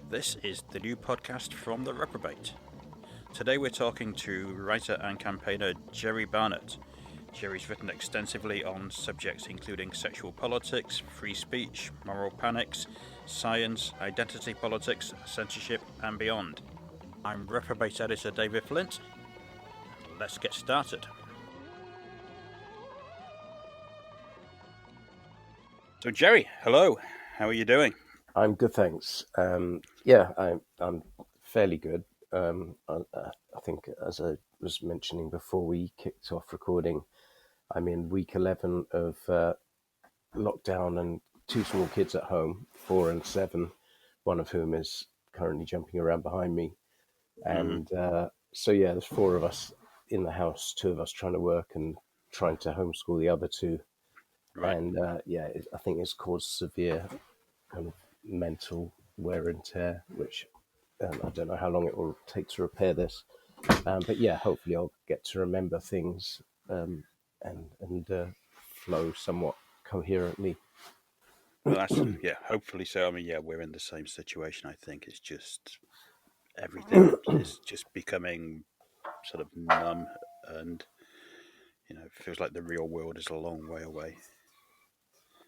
This is the new podcast from the Reprobate. Today we're talking to writer and campaigner Jerry Barnett. Jerry's written extensively on subjects including sexual politics, free speech, moral panics, science, identity politics, censorship, and beyond. I'm Reprobate editor David Flint. Let's get started. So Jerry, hello. How are you doing? I'm good, thanks. I'm fairly good. I think, as I was mentioning before we kicked off recording, I'm in week 11 of lockdown and two small kids at home, 4 and 7, one of whom is currently jumping around behind me. And there's 4 of us in the house, 2 of us trying to work and trying to homeschool the other 2. Right. And I think it's caused severe kind of mental wear and tear, which I don't know how long it will take to repair this. But hopefully I'll get to remember things and flow somewhat coherently. Well, hopefully so. I mean, we're in the same situation. I think it's just everything is just becoming sort of numb, and it feels like the real world is a long way away.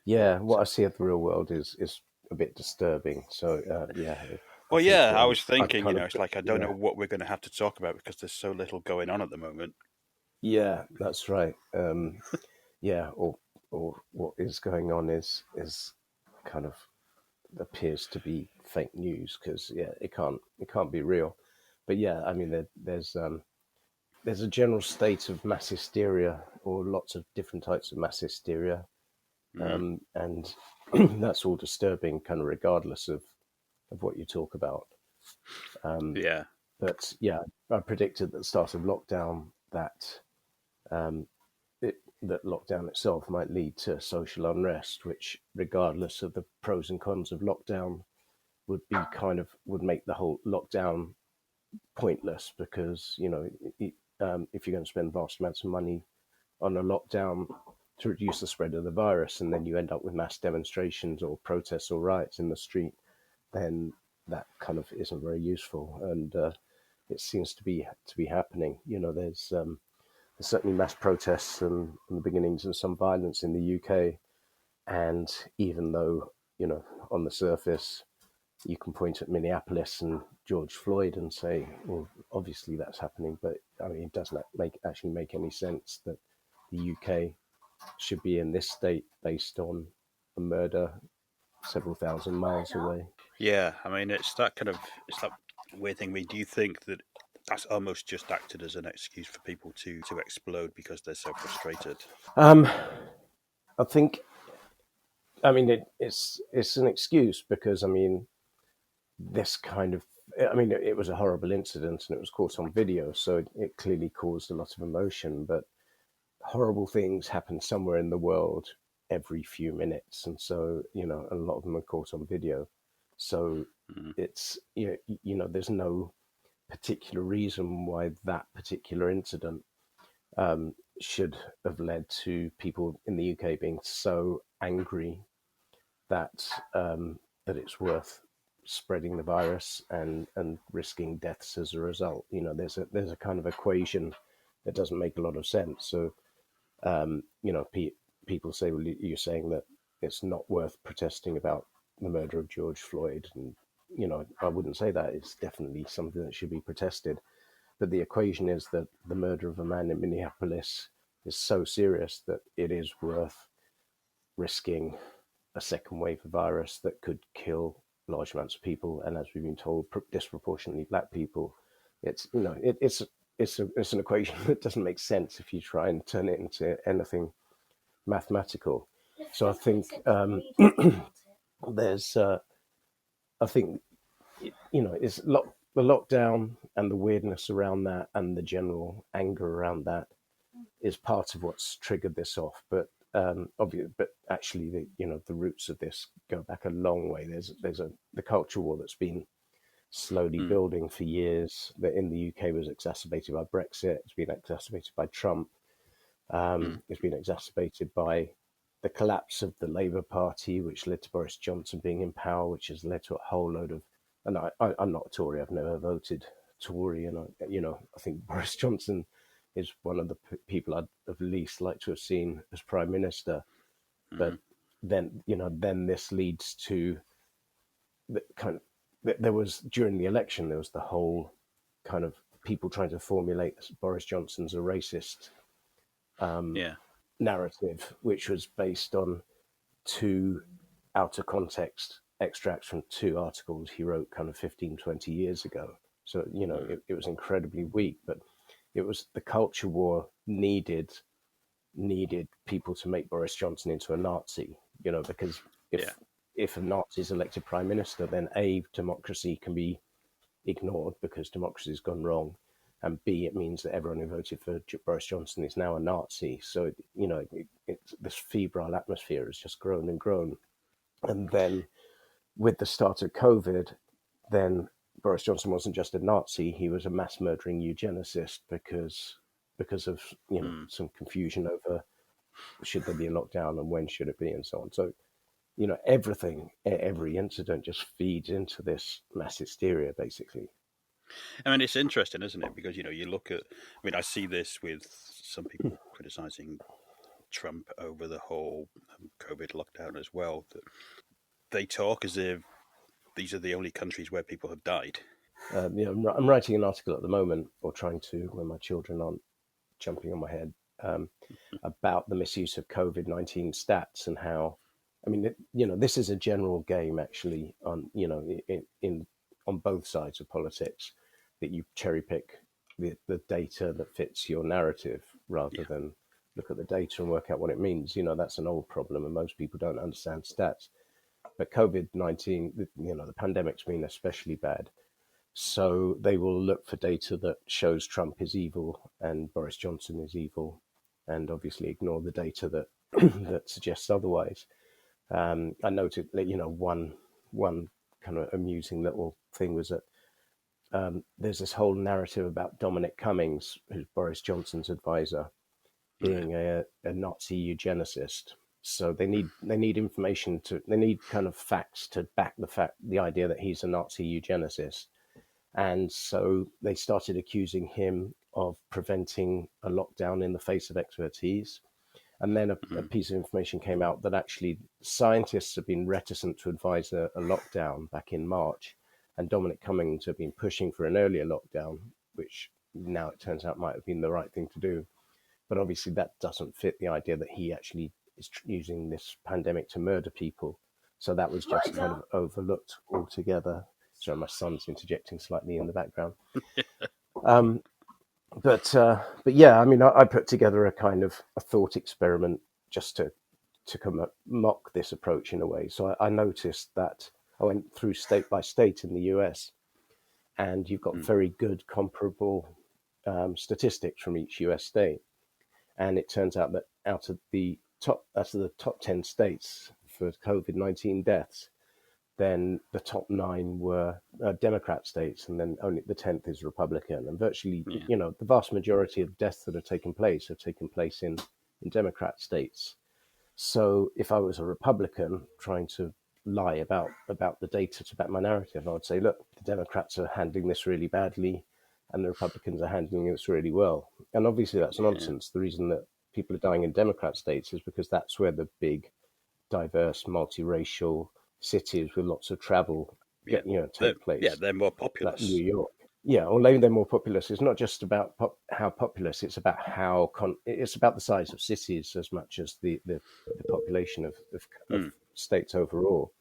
Yeah, what I see of the real world is a bit disturbing. So I was thinking, it's like I don't know what we're going to have to talk about because there's so little going on at the moment. Yeah, that's right. Or what is going on is kind of appears to be fake news because it can't be real. But I mean there's a general state of mass hysteria, or lots of different types of mass hysteria, and that's all disturbing, kind of regardless of what you talk about. But I predicted at the start of lockdown that that lockdown itself might lead to social unrest, which, regardless of the pros and cons of lockdown, would make the whole lockdown pointless, because if you're going to spend vast amounts of money on a lockdown to reduce the spread of the virus, and then you end up with mass demonstrations or protests or riots in the street, then that kind of isn't very useful. And it seems to be happening. There's certainly mass protests and the beginnings of some violence in the UK. And even though, on the surface, you can point at Minneapolis and George Floyd and say, well, obviously that's happening. But I mean, it doesn't actually make any sense that the UK should be in this state based on a murder several thousand miles away. Yeah, I mean, it's that weird thing. I mean, do you think that that's almost just acted as an excuse for people to explode because they're so frustrated? I think, it's an excuse because, this kind of, it was a horrible incident and it was caught on video, so it clearly caused a lot of emotion, but horrible things happen somewhere in the world every few minutes. And so, a lot of them are caught on video. So it's, there's no particular reason why that particular incident should have led to people in the UK being so angry that it's worth spreading the virus and risking deaths as a result. There's a kind of equation that doesn't make a lot of sense. So, people say, well, you're saying that it's not worth protesting about the murder of George Floyd. And, I wouldn't say that. It's definitely something that should be protested. But the equation is that the murder of a man in Minneapolis is so serious that it is worth risking a second wave of virus that could kill large amounts of people. And as we've been told, disproportionately Black people. It's an equation that doesn't make sense if you try and turn it into anything mathematical. So I think it's the lockdown and the weirdness around that and the general anger around that is part of what's triggered this off. But actually, the roots of this go back a long way. There's the culture war that's been slowly building for years, that in the UK was exacerbated by Brexit. It's been exacerbated by Trump. It's been exacerbated by the collapse of the Labour Party, which led to Boris Johnson being in power, which has led to a whole load of and I'm not a Tory. I've never voted Tory, and I think Boris Johnson is one of the people I'd have least liked to have seen as prime minister. But then this leads to the kind of there was during the election there was the whole kind of people trying to formulate Boris Johnson's a racist narrative, which was based on two out of context extracts from two articles he wrote kind of 15, 20 years ago. So, it was incredibly weak, but it was the culture war needed people to make Boris Johnson into a Nazi, because if a Nazi is elected prime minister, then A, democracy can be ignored because democracy has gone wrong, and B, it means that everyone who voted for Boris Johnson is now a Nazi. So, this febrile atmosphere has just grown and grown. And then with the start of COVID, then Boris Johnson wasn't just a Nazi, he was a mass murdering eugenicist because of, some confusion over should there be a lockdown and when should it be and so on. So, every incident just feeds into this mass hysteria, basically. I mean, it's interesting, isn't it? Because, you look at, I see this with some people criticizing Trump over the whole COVID lockdown as well. That they talk as if these are the only countries where people have died. I'm writing an article at the moment, or trying to, when my children aren't jumping on my head, about the misuse of COVID-19 stats and how, this is a general game actually on, on both sides of politics, that you cherry pick the data that fits your narrative rather than look at the data and work out what it means. That's an old problem, and most people don't understand stats. But COVID-19, the pandemic's been especially bad. So they will look for data that shows Trump is evil and Boris Johnson is evil, and obviously ignore the data that that suggests otherwise. I noted that, one kind of amusing little thing was that there's this whole narrative about Dominic Cummings, who's Boris Johnson's advisor, being a Nazi eugenicist. So they need information they need kind of facts to back the idea that he's a Nazi eugenicist. And so they started accusing him of preventing a lockdown in the face of expertise. And then a piece of information came out that actually scientists have been reticent to advise a lockdown back in March. And Dominic Cummings had been pushing for an earlier lockdown, which now it turns out might have been the right thing to do. But obviously that doesn't fit the idea that he actually is using this pandemic to murder people. So that was just kind of overlooked altogether. So my son's interjecting slightly in the background. But yeah, I put together a kind of a thought experiment just to mock this approach in a way. So I noticed that I went through state by state in the US, and you've got very good comparable statistics from each US state. And it turns out that out of the top 10 states for COVID-19 deaths, then the top 9 were Democrat states, and then only the 10th is Republican. And virtually, the vast majority of deaths that have taken place in Democrat states. So if I was a Republican trying to lie about the data to back my narrative, I would say, look, the Democrats are handling this really badly, and the Republicans are handling this really well. And obviously that's nonsense. The reason that people are dying in Democrat states is because that's where the big, diverse, multiracial cities with lots of travel take place. Yeah, they're more populous. Like New York. Yeah, although they're more populous, it's not just about how populous, it's about it's about the size of cities as much as the population of states overall.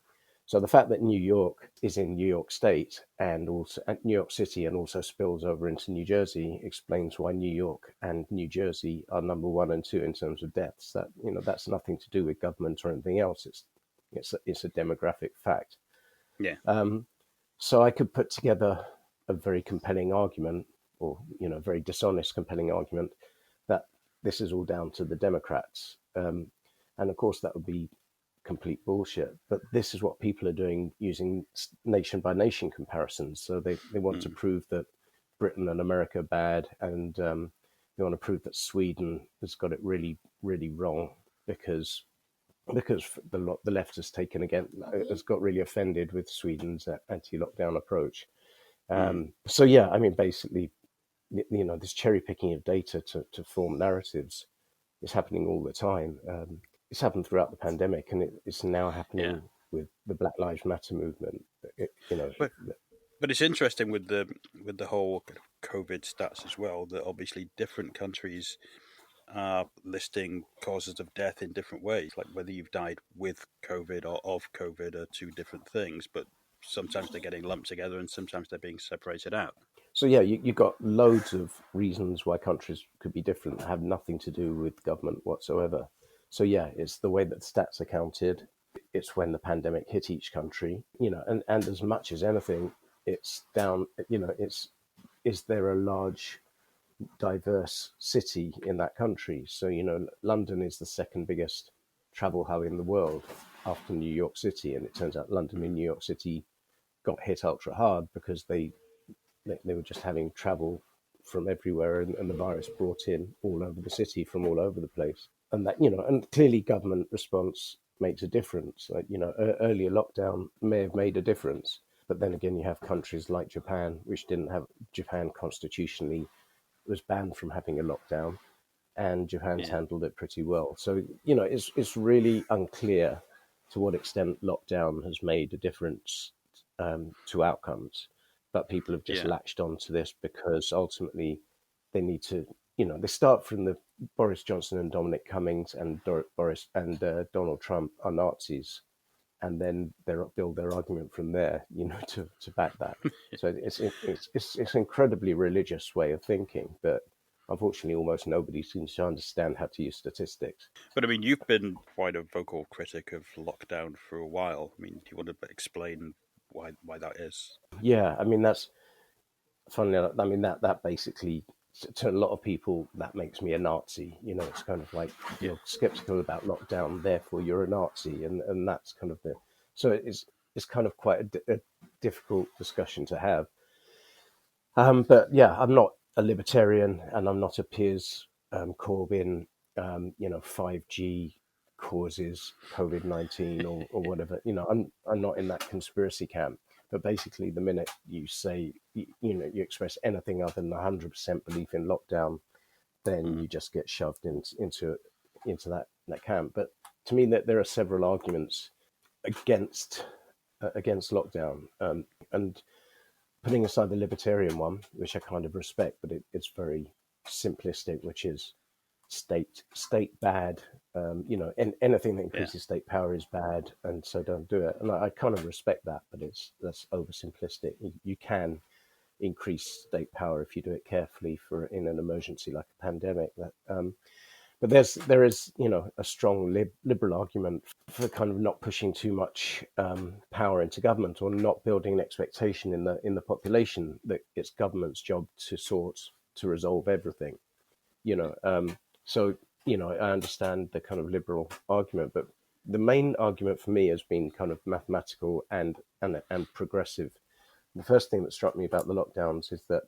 So the fact that New York is in New York State and also New York City and also spills over into New Jersey explains why New York and New Jersey are number 1 and 2 in terms of deaths. That that's nothing to do with government or anything else. It's a demographic fact. Yeah. So I could put together a very compelling argument, or very dishonest compelling argument, that this is all down to the Democrats, and of course that would be complete bullshit. But this is what people are doing, using nation by nation comparisons. So they want to prove that Britain and America are bad, and they want to prove that Sweden has got it really, really wrong because because the left has got really offended with Sweden's anti-lockdown approach. So yeah, I mean, basically, this cherry picking of data to form narratives is happening all the time. It's happened throughout the pandemic, and it's now happening with the Black Lives Matter movement. But it's interesting with the whole COVID stats as well, that obviously different countries are listing causes of death in different ways. Like whether you've died with COVID or of COVID are two different things, but sometimes they're getting lumped together and sometimes they're being separated out. So yeah, you got loads of reasons why countries could be different that have nothing to do with government whatsoever. So yeah, it's the way that stats are counted. It's when the pandemic hit each country, and as much as anything, it's down, is there a large, diverse city in that country? So, London is the second biggest travel hub in the world after New York City. And it turns out London and New York City got hit ultra hard because they were just having travel from everywhere, and the virus brought in all over the city from all over the place. And that, and clearly government response makes a difference. Like, earlier lockdown may have made a difference, but then again, you have countries like Japan, which didn't have, Japan constitutionally was banned from having a lockdown, and Japan's handled it pretty well. So, it's really unclear to what extent lockdown has made a difference to outcomes. But people have just latched onto this because ultimately they need to, they start from the Boris Johnson and Dominic Cummings and Donald Trump are Nazis, and then they build their argument from there, to back that. So it's an incredibly religious way of thinking, but unfortunately, almost nobody seems to understand how to use statistics. But I mean, you've been quite a vocal critic of lockdown for a while. I mean, do you want to explain why that is? Yeah, I mean, that's funny. I mean, that basically, to a lot of people, that makes me a Nazi. It's kind of like you're skeptical about lockdown, therefore you're a Nazi, and that's kind of the. So it's kind of quite a difficult discussion to have. But yeah, I'm not a libertarian, and I'm not a Piers Corbyn. 5G causes COVID-19 or whatever. I'm not in that conspiracy camp. But basically, the minute you say, you express anything other than 100% belief in lockdown, then you just get shoved into that camp. But to me, that there are several arguments against lockdown, and putting aside the libertarian one, which I kind of respect, but it's very simplistic, which is state bad. Anything that increases state power is bad, and so don't do it. And I kind of respect that, but that's oversimplistic. You can increase state power if you do it carefully in an emergency like a pandemic. But there is a strong liberal argument for kind of not pushing too much power into government, or not building an expectation in the population that it's government's job to resolve everything. So, I understand the kind of liberal argument, but the main argument for me has been kind of mathematical and progressive. The first thing that struck me about the lockdowns is that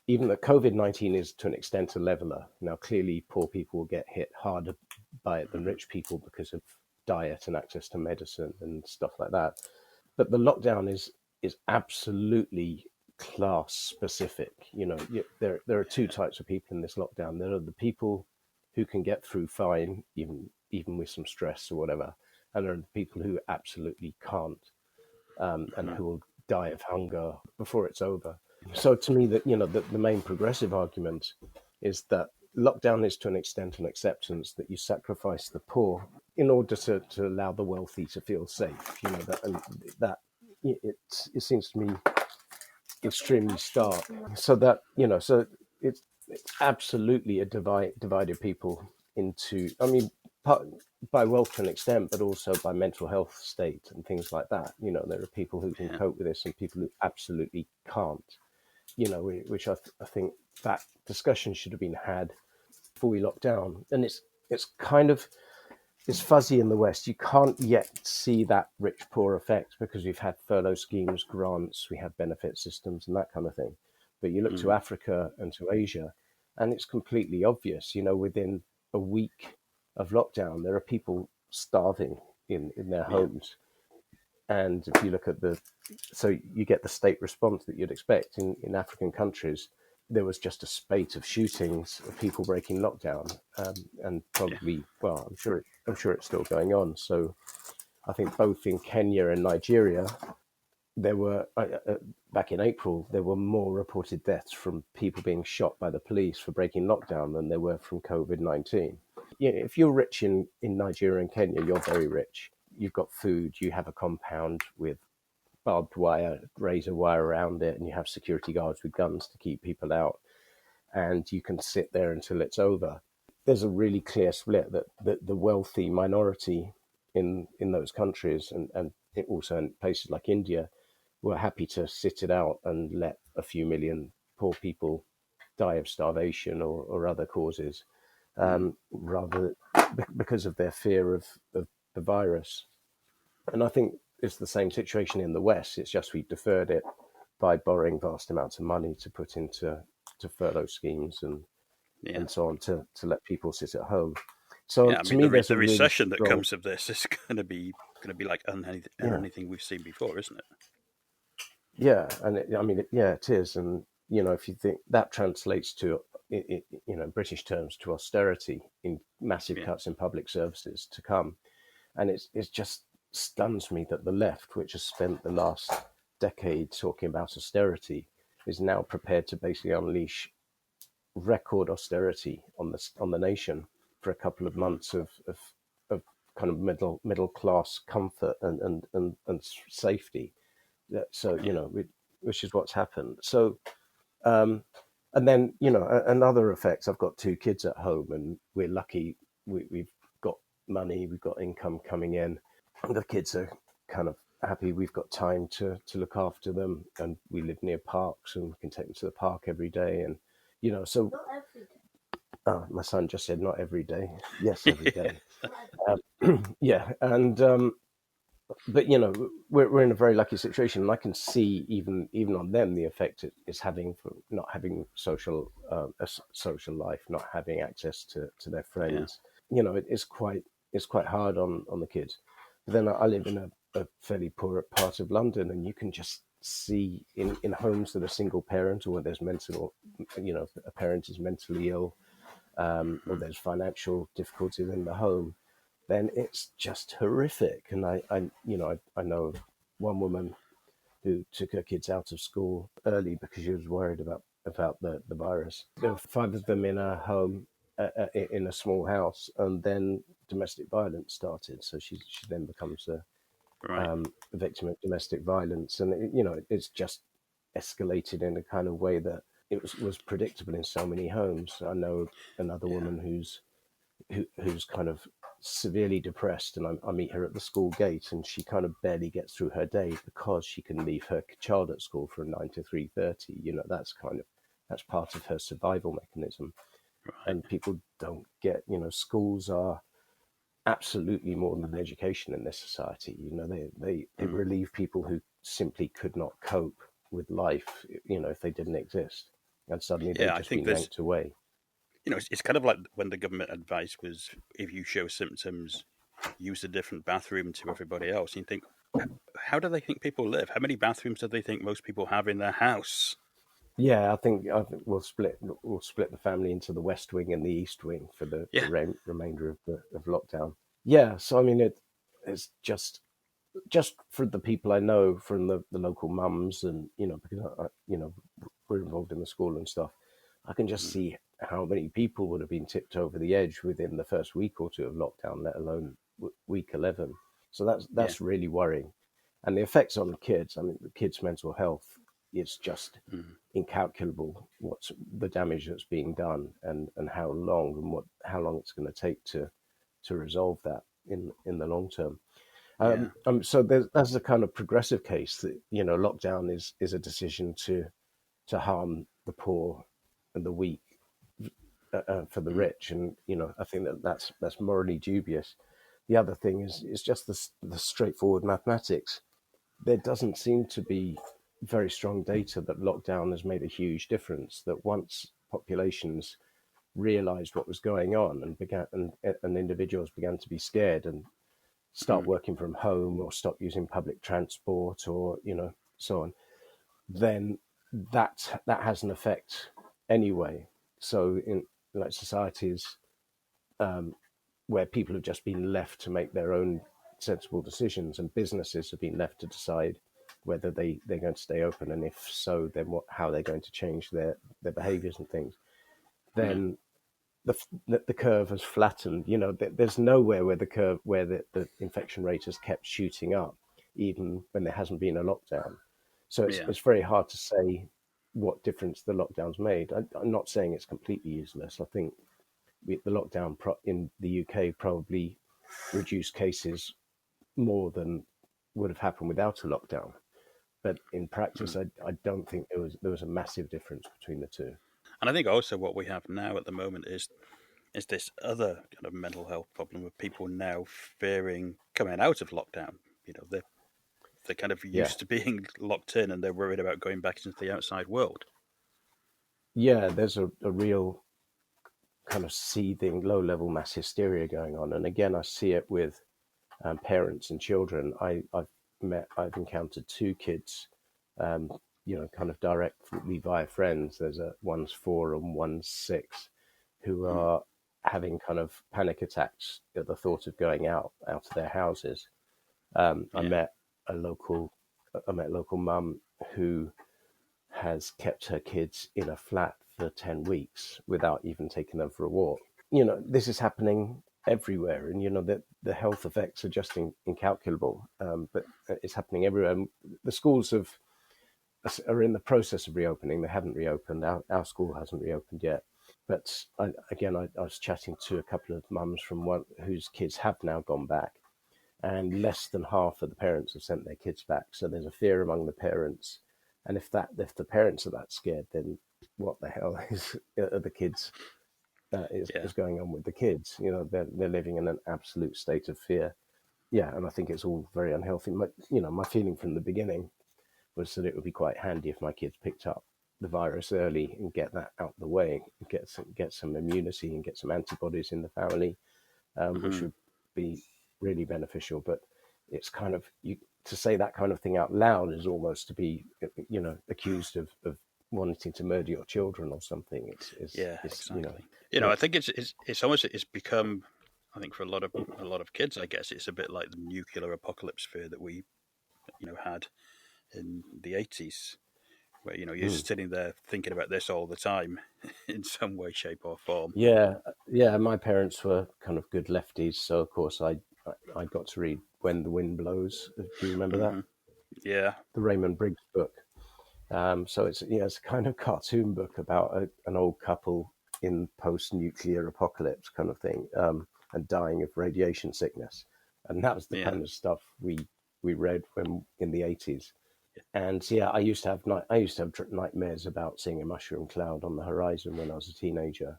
even that COVID-19 is to an extent a leveler. Now, clearly, poor people will get hit harder by it than rich people because of diet and access to medicine and stuff like that. But the lockdown is absolutely class specific. There are two types of people in this lockdown. There are the people who can get through fine, even with some stress or whatever, and there are the people who absolutely can't, and who will die of hunger before it's over. So to me, that the main progressive argument is that lockdown is to an extent an acceptance that you sacrifice the poor in order to allow the wealthy to feel safe. It seems to me extremely stark. So that so it's absolutely a divided people into. I mean, by wealth to an extent, but also by mental health state and things like that. There are people who can cope with this and people who absolutely can't. Which I think that discussion should have been had before we locked down. And it's kind of, it's fuzzy in the West. You can't yet see that rich-poor effect because we've had furlough schemes, grants, we have benefit systems and that kind of thing. But you look to Africa and to Asia, and it's completely obvious. Within a week of lockdown, there are people starving in their Yeah. homes. And if you look at so you get the state response that you'd expect in African countries. There was just a spate of shootings of people breaking lockdown, and probably, well, I'm sure it's still going on. So I think both in Kenya and Nigeria, there were back in April, there were more reported deaths from people being shot by the police for breaking lockdown than there were from COVID-19. You know, if you're rich in Nigeria and Kenya, you're very rich. You've got food, you have a compound with barbed wire, razor wire around it, and you have security guards with guns to keep people out, and you can sit there until it's over. There's a really clear split that the wealthy minority in those countries, and it also in places like India, were happy to sit it out and let a few million poor people die of starvation or other causes, rather because of their fear of the virus. And I think it's the same situation in the West. It's just we've deferred it by borrowing vast amounts of money to put into furlough schemes and so on to let people sit at home. So yeah, I to mean, me, the there's a really recession that strong, comes of this is going to be like anything we've seen before, isn't it? yeah, and it is, and if you think that translates to British terms to austerity in massive Yeah, cuts in public services to come, and it just stuns me that the left, which has spent the last decade talking about austerity, is now prepared to basically unleash record austerity on the nation for a couple of months of kind of middle class comfort and safety. So which is what's happened. So and then another effect. I've got two kids at home, and we're lucky. We've got money, we've got income coming in. The kids are kind of happy. We've got time to look after them, and we live near parks, and we can take them to the park every day. And so Not every day. my son just said not every day. Yes, every yeah, day. Yeah, and but we're in a very lucky situation, and I can see even on them the effect it is having for not having a social life, not having access to their friends. It's quite hard on the kids. But then I live in a fairly poor part of London, and you can just see in homes that are single parent, or where there's a parent is mentally ill, or there's financial difficulties in the home, then it's just horrific. And I know one woman who took her kids out of school early because she was worried about the virus. There were 5 of them in a home, in a small house, and then domestic violence started. So she then becomes a victim of domestic violence, and it's just escalated in a kind of way that it was predictable in so many homes. I know another woman who's kind of severely depressed, and I meet her at the school gate, and she kind of barely gets through her day because she can leave her child at school from 9 to 3:30. That's part of her survival mechanism. And people don't get, schools are absolutely more than education in this society. They relieve people who simply could not cope with life, if they didn't exist, and suddenly they've just been yanked away. It's kind of like when the government advice was, if you show symptoms, use a different bathroom to everybody else. And you think, how do they think people live? How many bathrooms do they think most people have in their house? Yeah, I think we'll split the family into the West Wing and the East Wing for the remainder of lockdown. Yeah, so I mean, it's just for the people I know from the local mums, and because we're involved in the school and stuff, I can just see how many people would have been tipped over the edge within the first week or two of lockdown, let alone week 11. So that's really worrying, and the effects on the kids. I mean, the kids' mental health is just incalculable. What's the damage that's being done, and how long it's going to take to resolve that in the long term. So that's a kind of progressive case that lockdown is a decision to harm the poor and the weak for the rich, and I think that's morally dubious. The other thing is just the straightforward mathematics. There doesn't seem to be very strong data that lockdown has made a huge difference. That once populations realized what was going on and individuals began to be scared and start working from home or stop using public transport, or so on, then that has an effect anyway. So in like societies where people have just been left to make their own sensible decisions, and businesses have been left to decide whether they're going to stay open, and if so, then how they're going to change their behaviors and things, then the curve has flattened. There's nowhere where the infection rate has kept shooting up, even when there hasn't been a lockdown. So it's very hard to say what difference the lockdown's made. I'm not saying it's completely useless. I think the lockdown in the UK probably reduced cases more than would have happened without a lockdown. But in practice, I don't think there was a massive difference between the two. And I think also what we have now at the moment is this other kind of mental health problem with people now fearing coming out of lockdown. They're kind of used to being locked in, and they're worried about going back into the outside world. Yeah, there's a real kind of seething low-level mass hysteria going on. And again, I see it with parents and children. I've encountered two kids, kind of directly via friends. One's 4 and one's 6, who are having kind of panic attacks at the thought of going out of their houses. I met a local mum who has kept her kids in a flat for 10 weeks without even taking them for a walk. This is happening everywhere, and the health effects are just incalculable, but it's happening everywhere. The schools are in the process of reopening. They haven't reopened. Our school hasn't reopened yet. But I was chatting to a couple of mums from one whose kids have now gone back, and less than half of the parents have sent their kids back. So there's a fear among the parents. And if the parents are that scared, then what the hell are the kids is going on with the kids? They're living in an absolute state of fear. Yeah, and I think it's all very unhealthy. My feeling from the beginning was that it would be quite handy if my kids picked up the virus early and get that out of the way, and get some immunity and get some antibodies in the family, which would be really beneficial. But it's kind of, to say that kind of thing out loud is almost to be, accused of wanting to murder your children or something. Exactly. I think it's become, I think for a lot of kids, I guess it's a bit like the nuclear apocalypse fear that we, had in the 80s, where you're sitting there thinking about this all the time in some way, shape, or form. Yeah. My parents were kind of good lefties, so of course I got to read When the Wind Blows. Do you remember that? Yeah, the Raymond Briggs book. So it's a kind of cartoon book about an old couple in post-nuclear apocalypse kind of thing, and dying of radiation sickness, and that was the kind of stuff we read when in the 80s. And I used to have nightmares about seeing a mushroom cloud on the horizon when I was a teenager.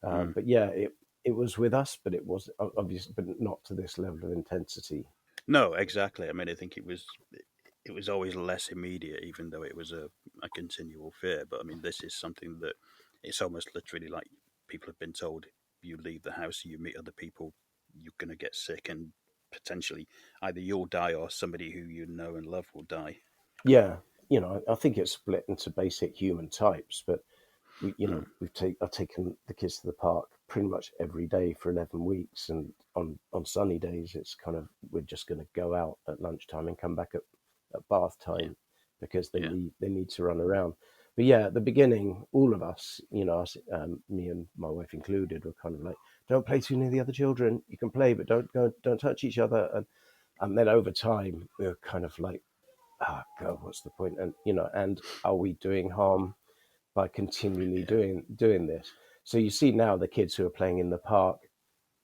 But it was with us, but it was obvious, but not to this level of intensity. No, exactly. I mean, I think it was always less immediate, even though it was a continual fear. But I mean, this is something that it's almost literally like people have been told, you leave the house, you meet other people, you're going to get sick, and potentially either you'll die or somebody who you know and love will die. Yeah, I think it's split into basic human types, but I've taken the kids to the park pretty much every day for 11 weeks, and on sunny days it's kind of, we're just going to go out at lunchtime and come back at bath time, because they need to run around. But at the beginning, all of us, me and my wife included, were kind of like, don't play too near the other children. You can play, but don't touch each other. And then over time, we were kind of like, oh God, what's the point? And are we doing harm by continually doing this? So you see now the kids who are playing in the park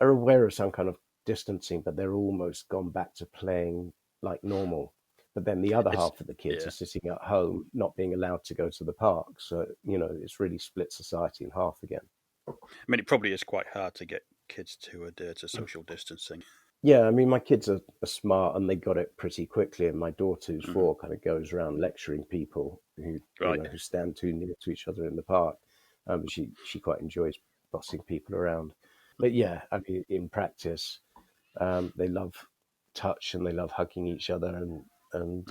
are aware of some kind of distancing, but they're almost gone back to playing like normal. But then the other half of the kids are sitting at home, not being allowed to go to the park. So, it's really split society in half again. I mean, it probably is quite hard to get kids to adhere to social distancing. Yeah, I mean, my kids are smart and they got it pretty quickly. And my daughter, who's 4, kind of goes around lecturing people who who stand too near to each other in the park. She quite enjoys bossing people around. But I mean, in practice, they love touch and they love hugging each other, and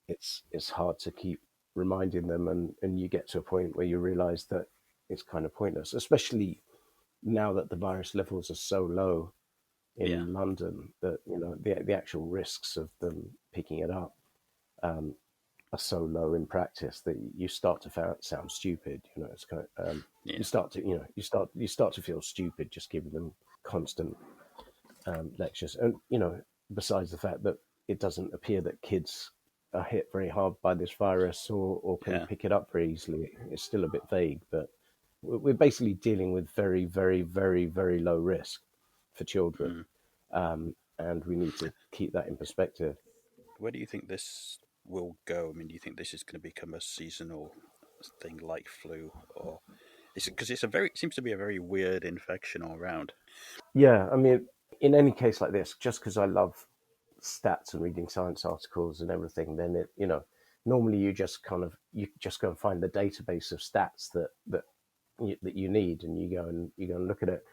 it's hard to keep reminding them, and you get to a point where you realize that it's kind of pointless, especially now that the virus levels are so low in London, that the actual risks of them picking it up are so low in practice that you start to sound stupid. It's kind of you start to feel stupid just giving them constant lectures, and besides the fact that it doesn't appear that kids are hit very hard by this virus or can pick it up very easily. It's still a bit vague, but we're basically dealing with very, very, very, very low risk for children, and we need to keep that in perspective. Where do you think this will go? I mean, do you think this is going to become a seasonal thing like flu, or is it because it seems to be a very weird infection all around? Yeah, I mean, in any case like this, just because I love stats and reading science articles and everything, then normally you just go and find the database of stats that you need, and you go and look at it.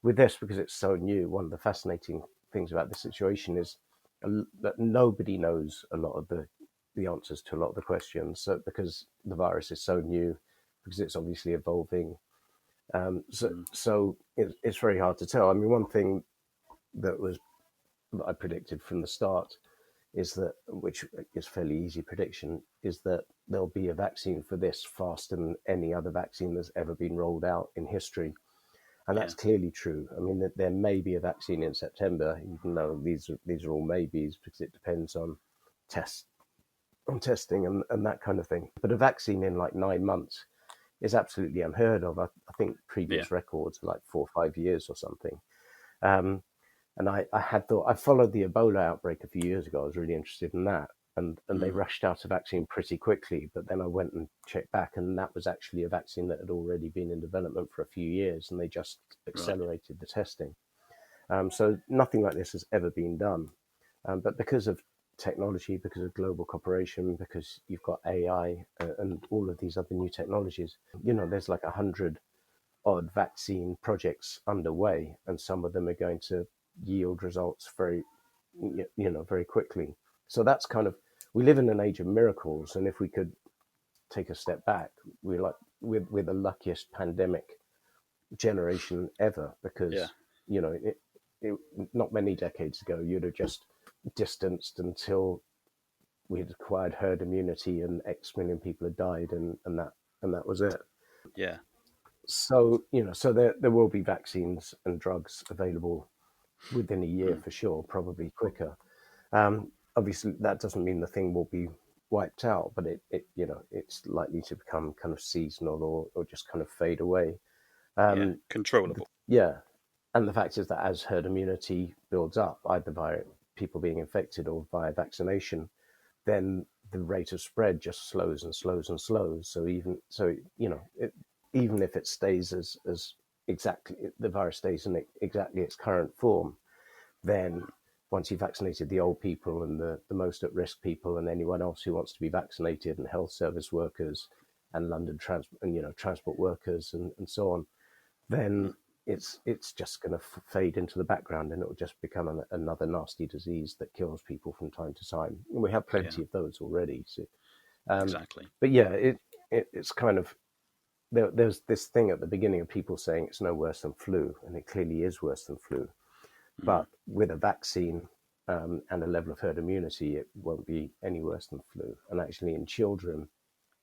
With this, because it's so new, one of the fascinating things about this situation is that nobody knows a lot of the answers to a lot of the questions. So because the virus is so new, because it's obviously evolving, so it's very hard to tell. I mean, one thing that I predicted from the start is that, which is fairly easy prediction, is that there'll be a vaccine for this faster than any other vaccine that's ever been rolled out in history. And that's clearly true. I mean, there may be a vaccine in September, even though these are all maybes, because it depends on testing and that kind of thing. But a vaccine in like 9 months is absolutely unheard of. I think previous records are like 4 or 5 years or something. And I followed the Ebola outbreak a few years ago. I was really interested in that. And they rushed out a vaccine pretty quickly. But then I went and checked back, and that was actually a vaccine that had already been in development for a few years, and they just accelerated the testing. So nothing like this has ever been done. But because of technology, because of global cooperation, because you've got AI and all of these other new technologies, there's like 100 odd vaccine projects underway, and some of them are going to yield results very quickly. So that's we live in an age of miracles, and if we could take a step back, we're the luckiest pandemic generation ever, because not many decades ago you'd have just distanced until we had acquired herd immunity and X million people had died, and that was it. Yeah. So there will be vaccines and drugs available within a year for sure, probably quicker. Obviously, that doesn't mean the thing will be wiped out, but it's likely to become kind of seasonal or just kind of fade away. Controllable. And the fact is that as herd immunity builds up, either by people being infected or via vaccination, then the rate of spread just slows and slows and slows. So even if it stays as exactly, the virus stays in exactly its current form, then once you've vaccinated the old people and the most at risk people and anyone else who wants to be vaccinated, and health service workers and London transport workers and so on, then it's just going to fade into the background, and it will just become another nasty disease that kills people from time to time. And we have plenty of those already. So, exactly. But it's kind of, there's this thing at the beginning of people saying it's no worse than flu, and it clearly is worse than flu. But with a vaccine and a level of herd immunity, it won't be any worse than flu. And actually in children,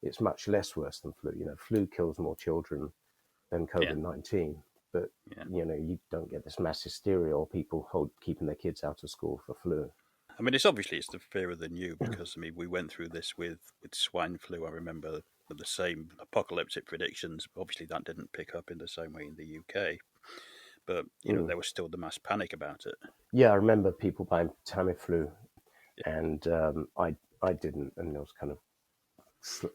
it's much less worse than flu. Flu kills more children than COVID-19. But, you don't get this mass hysteria or people keeping their kids out of school for flu. I mean, it's the fear of the new, because, I mean, we went through this with swine flu. I remember the same apocalyptic predictions. Obviously, that didn't pick up in the same way in the UK. But, there was still the mass panic about it. Yeah, I remember people buying Tamiflu, and I didn't, and it was kind of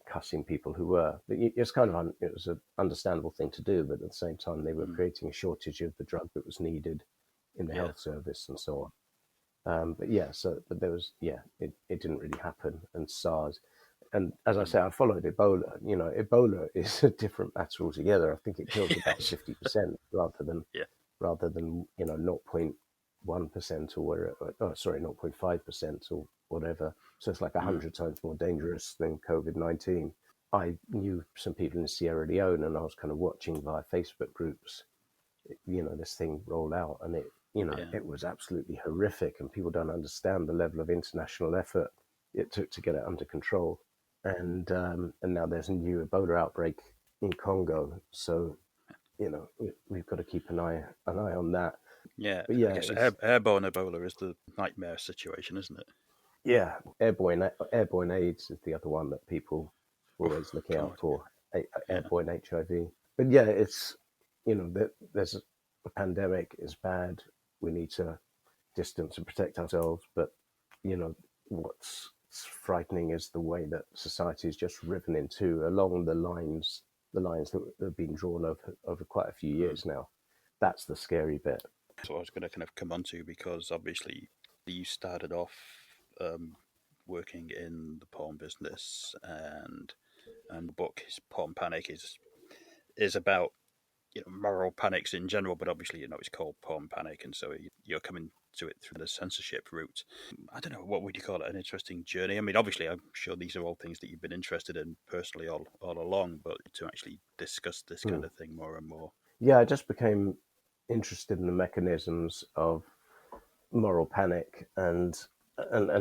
cussing people who were. But it was an understandable thing to do, but at the same time, they were creating a shortage of the drug that was needed in the health service and so on. But there was, it didn't really happen. And SARS, and as I say, I followed Ebola. Ebola is a different matter altogether. I think it kills about 50% rather than 0.1 0.1% or whatever, 0.5% or whatever. So it's like 100 times more dangerous than COVID-19. I knew some people in Sierra Leone, and I was kind of watching via Facebook groups, this thing roll out, and it was absolutely horrific, and people don't understand the level of international effort it took to get it under control. And now there's a new Ebola outbreak in Congo, so we've got to keep an eye on that. Yeah, But yeah, I guess airborne Ebola is the nightmare situation, isn't it? yeah, airborne AIDS is the other one that people are always looking out for. Airborne HIV. But yeah, it's there's a pandemic is bad. We need to distance and protect ourselves. But what's frightening is the way that society is just riven in two along the lines that have been drawn over quite a few years now. That's the scary bit. That's what I was going to kind of come on to, because obviously you started off working in the porn business, and the book Porn Panic is about moral panics in general, but obviously it's called Porn Panic, and so you're coming to it through the censorship route. I don't know, what would you call it, an interesting journey? I mean, obviously I'm sure these are all things that you've been interested in personally all along, but to actually discuss this kind of thing more and more. Yeah, I just became interested in the mechanisms of moral panic and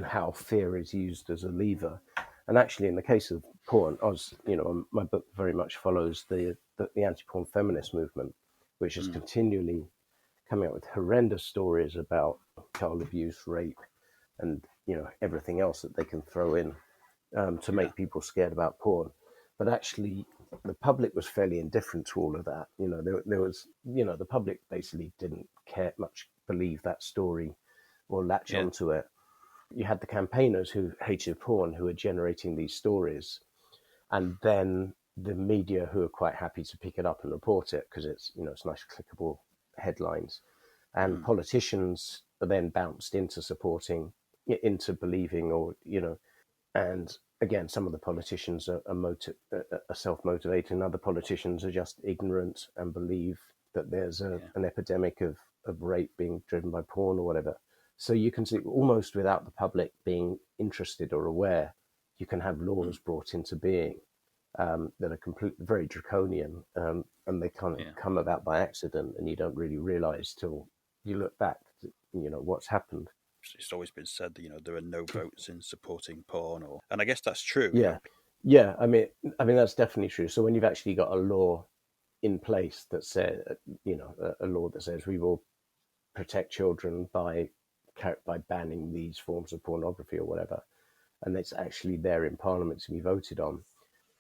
how fear is used as a lever. And actually, in the case of porn, my book very much follows the anti-porn feminist movement, which is continually coming up with horrendous stories about child abuse, rape, and everything else that they can throw in to make people scared about porn. But actually, the public was fairly indifferent to all of that. There was the public basically didn't believe that story or latch onto it. You had the campaigners who hated porn who were generating these stories, and then the media who are quite happy to pick it up and report it because it's it's nice clickable headlines, and politicians are then bounced into into believing, or and again, some of the politicians are self-motivated, and other politicians are just ignorant and believe that there's an epidemic of rape being driven by porn or whatever. So you can see, almost without the public being interested or aware, you can have laws brought into being that are very draconian, and they kind of come about by accident, and you don't really realize till you look back, what's happened. It's always been said that there are no votes in supporting porn, and I guess that's true. Yeah. I mean that's definitely true. So when you've actually got a law in place that says, a law that says we will protect children by banning these forms of pornography or whatever, and it's actually there in Parliament to be voted on,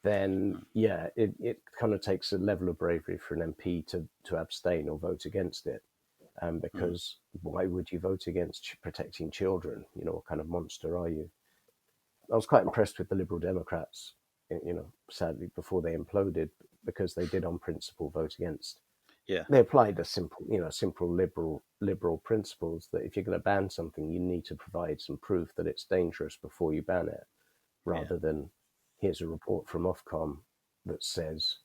then it kind of takes a level of bravery for an MP to abstain or vote against it. Because why would you vote against protecting children? What kind of monster are you? I was quite impressed with the Liberal Democrats, sadly, before they imploded, because they did on principle vote against. Yeah. They applied simple liberal principles that if you're going to ban something, you need to provide some proof that it's dangerous before you ban it, rather than here's a report from Ofcom that says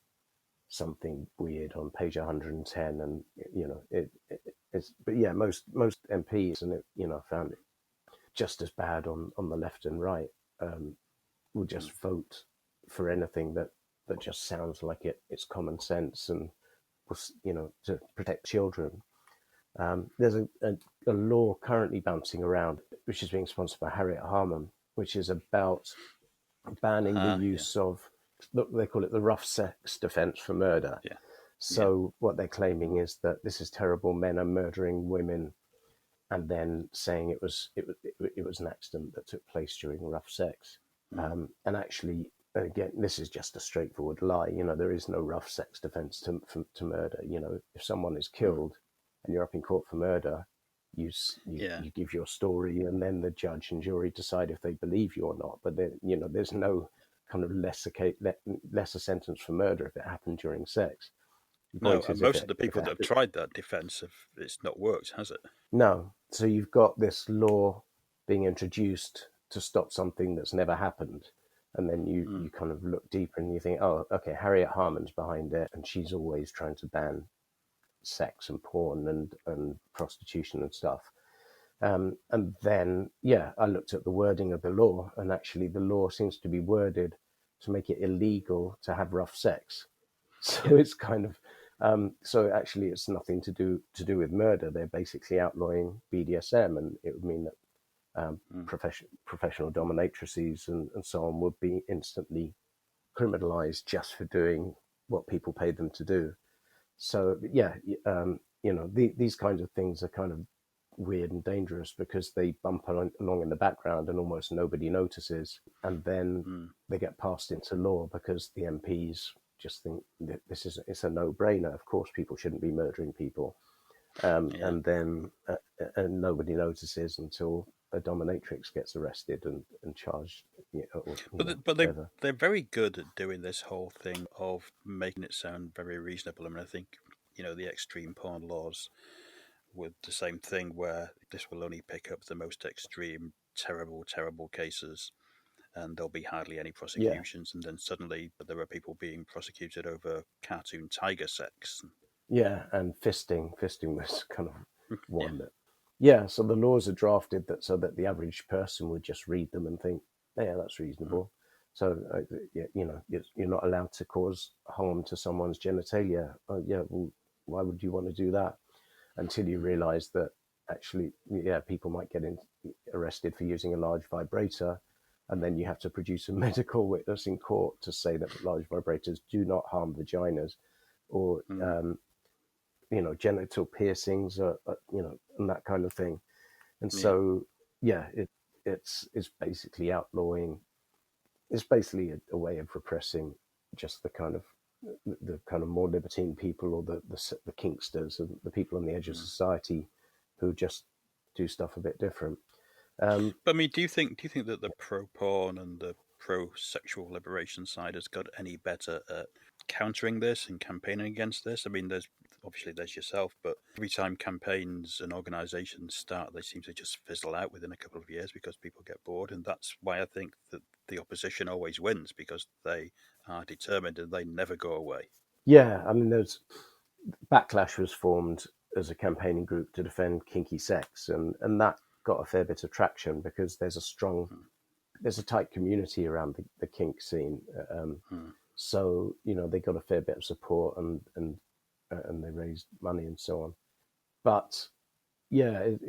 something weird on page 110, and but most MPs, and I found it just as bad on the left and right, will just vote for anything that just sounds like it's common sense and to protect children. There's a law currently bouncing around which is being sponsored by Harriet Harman, which is about banning the use of, they call it the rough sex defense for murder. So what they're claiming is that this is terrible, men are murdering women, and then saying it was an accident that took place during rough sex. And actually, again, this is just a straightforward lie. There is no rough sex defense to murder. If someone is killed and you're up in court for murder, you give your story, and then the judge and jury decide if they believe you or not. But then, there's no kind of lesser sentence for murder if it happened during sex. No, and most of the people that have tried that defense, it's not worked, has it? No. So you've got this law being introduced to stop something that's never happened. And then you kind of look deeper and you think, oh, okay, Harriet Harman's behind it, and she's always trying to ban sex and porn and prostitution and stuff. And then, I looked at the wording of the law, and actually the law seems to be worded to make it illegal to have rough sex. So it's kind of, so actually it's nothing to do with murder. They're basically outlawing BDSM, and it would mean that professional dominatrices and so on would be instantly criminalized just for doing what people paid them to do. So these kinds of things are kind of weird and dangerous because they bump along in the background and almost nobody notices, and then they get passed into law because the MPs just think that it's a no-brainer. Of course, people shouldn't be murdering people, and then and nobody notices until a dominatrix gets arrested and charged. But they're very good at doing this whole thing of making it sound very reasonable. I mean, I think the extreme porn laws with the same thing, where this will only pick up the most extreme, terrible cases, and there'll be hardly any prosecutions, and then suddenly there are people being prosecuted over cartoon tiger sex. Yeah, and fisting was kind of one that. So the laws are drafted so that the average person would just read them and think, yeah, that's reasonable. So you're not allowed to cause harm to someone's genitalia. Well, why would you want to do that? Until you realise that actually, people might get arrested for using a large vibrator, and then you have to produce a medical witness in court to say that large vibrators do not harm vaginas, or genital piercings, and that kind of thing. And so, it's basically outlawing. It's basically a way of repressing just the kind of more libertine people, or the kinksters, and the people on the edge of society who just do stuff a bit different. But I mean, do you think that the pro porn and the pro sexual liberation side has got any better at countering this and campaigning against this? I mean, there's yourself, but every time campaigns and organisations start, they seem to just fizzle out within a couple of years because people get bored, and that's why I think that the opposition always wins, because they are determined and they never go away. Yeah, I mean, Backlash was formed as a campaigning group to defend kinky sex, and that got a fair bit of traction because there's a tight community around the kink scene. So they got a fair bit of support, and they raised money and so on. But it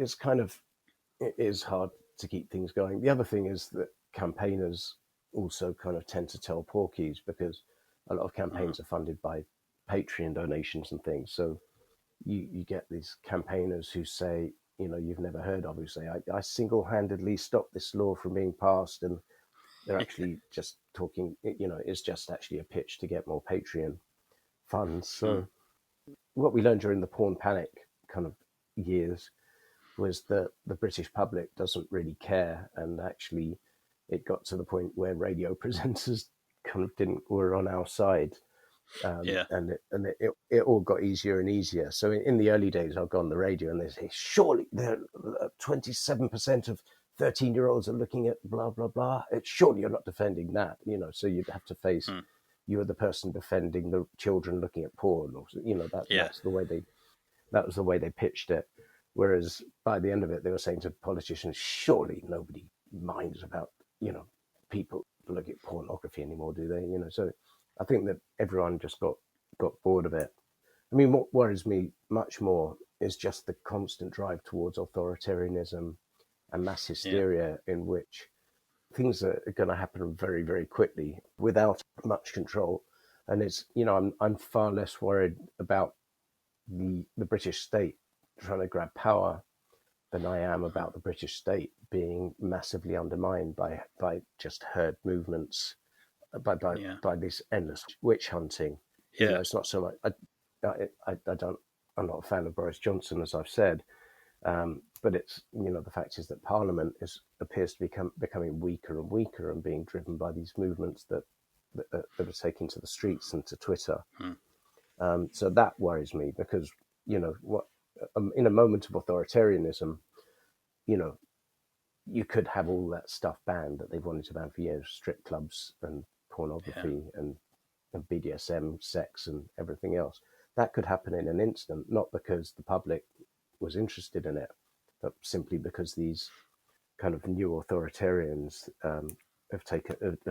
is hard to keep things going. The other thing is that campaigners also kind of tend to tell porkies, because a lot of campaigns are funded by Patreon donations and things. So you get these campaigners who say, you've never heard of, who say, I single-handedly stopped this law from being passed, and they're actually just talking, it's just actually a pitch to get more Patreon funds. So what we learned during the porn panic kind of years was that the British public doesn't really care, and actually it got to the point where radio presenters kind of were on our side. And it all got easier and easier. So in the early days, I'd go on the radio and they say, surely 27% of 13-year-olds are looking at blah, blah, blah. Surely you're not defending that, so you'd have to face, you were the person defending the children looking at porn, or, that's that was the way they pitched it. Whereas by the end of it, they were saying to politicians, surely nobody minds about, people look at pornography anymore, do they? So I think that everyone just got bored of it. I mean, what worries me much more is just the constant drive towards authoritarianism and mass hysteria, in which things are going to happen very, very quickly without much control. And it's, I'm far less worried about the British state trying to grab power than I am about the British state being massively undermined by just herd movements, by this endless witch hunting. It's not so much. I'm not a fan of Boris Johnson, as I've said, but it's the fact is that Parliament appears to be becoming weaker and weaker, and being driven by these movements that are taking to the streets and to Twitter. So that worries me, because in a moment of authoritarianism, you could have all that stuff banned that they've wanted to ban for years: strip clubs and pornography and BDSM, sex, and everything else. That could happen in an instant, not because the public was interested in it, but simply because these kind of new authoritarians have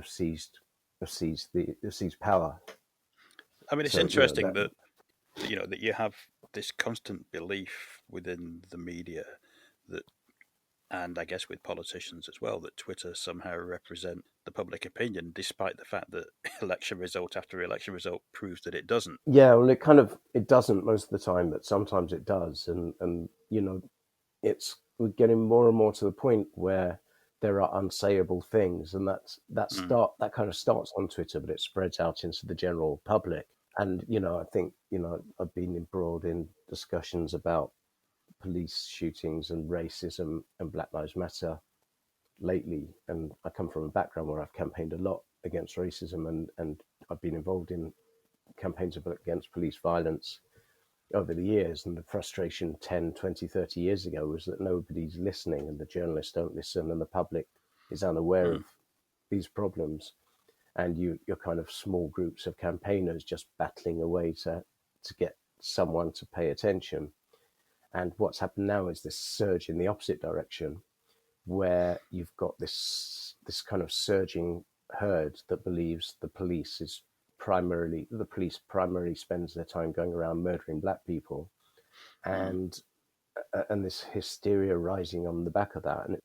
seized power. I mean, it's So interesting that that you have this constant belief within the media that, and I guess with politicians as well, that Twitter somehow represent the public opinion, despite the fact that election result after election result proves that it doesn't. Yeah, well, it doesn't most of the time, but sometimes it does, and we're getting more and more to the point where there are unsayable things, and that kind of starts on Twitter, but it spreads out into the general public. And I think I've been embroiled in discussions about police shootings and racism and Black Lives Matter lately, and I come from a background where I've campaigned a lot against racism, and I've been involved in campaigns against police violence over the years. And the frustration 10, 20, 30 years ago was that nobody's listening, and the journalists don't listen, and the public is unaware of these problems. And you're kind of small groups of campaigners just battling away to get someone to pay attention. And what's happened now is this surge in the opposite direction, where you've got this kind of surging herd that believes the police primarily spends their time going around murdering Black people, and this hysteria rising on the back of that. And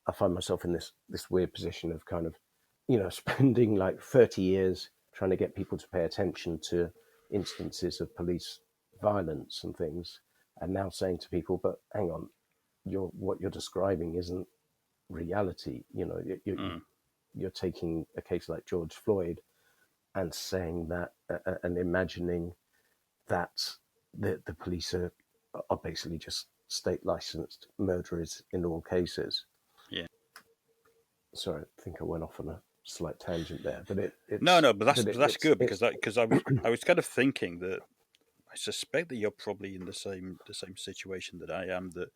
I find myself in this weird position of kind of spending like 30 years trying to get people to pay attention to instances of police violence and things, and now saying to people, but hang on, what you're describing isn't reality. You're taking a case like George Floyd and saying that and imagining that the police are basically just state licensed murderers in all cases. Yeah. Sorry, I think I went off on a slight tangent there, but that's good, because I was kind of thinking that I suspect that you're probably in the same situation that I am, that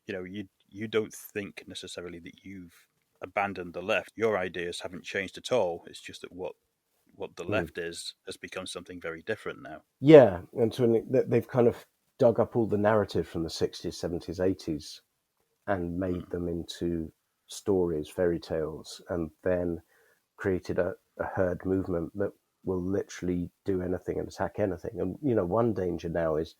you don't think necessarily that you've abandoned the left. Your ideas haven't changed at all. It's just that what the left has become something very different now. Yeah, and they've kind of dug up all the narrative from the 60s, 70s, 80s and made them into stories, fairy tales, and then created a herd movement that will literally do anything and attack anything. And one danger now is,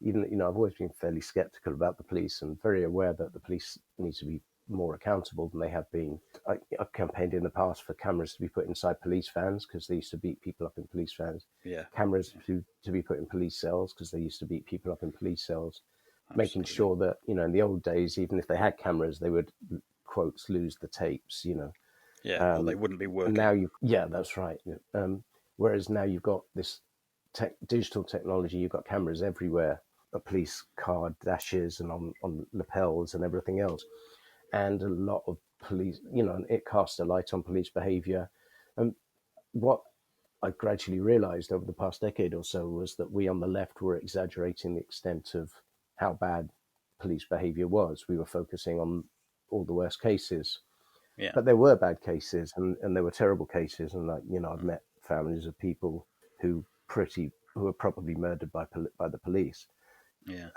I've always been fairly skeptical about the police and very aware that the police need to be more accountable than they have been. I've campaigned in the past for cameras to be put inside police vans because they used to beat people up in police vans. Yeah. Cameras to be put in police cells because they used to beat people up in police cells. Absolutely. Making sure that, in the old days, even if they had cameras, they would, quotes, lose the tapes, Yeah, or they wouldn't be working. Yeah, that's right. Whereas now you've got this digital technology, you've got cameras everywhere, a police car dashes and on lapels and everything else. And a lot of police, and it casts a light on police behavior. And what I gradually realized over the past decade or so was that we on the left were exaggerating the extent of how bad police behavior was. We were focusing on all the worst cases. Yeah. But there were bad cases and there were terrible cases. And I've met families of people who were probably murdered by the police. Yeah.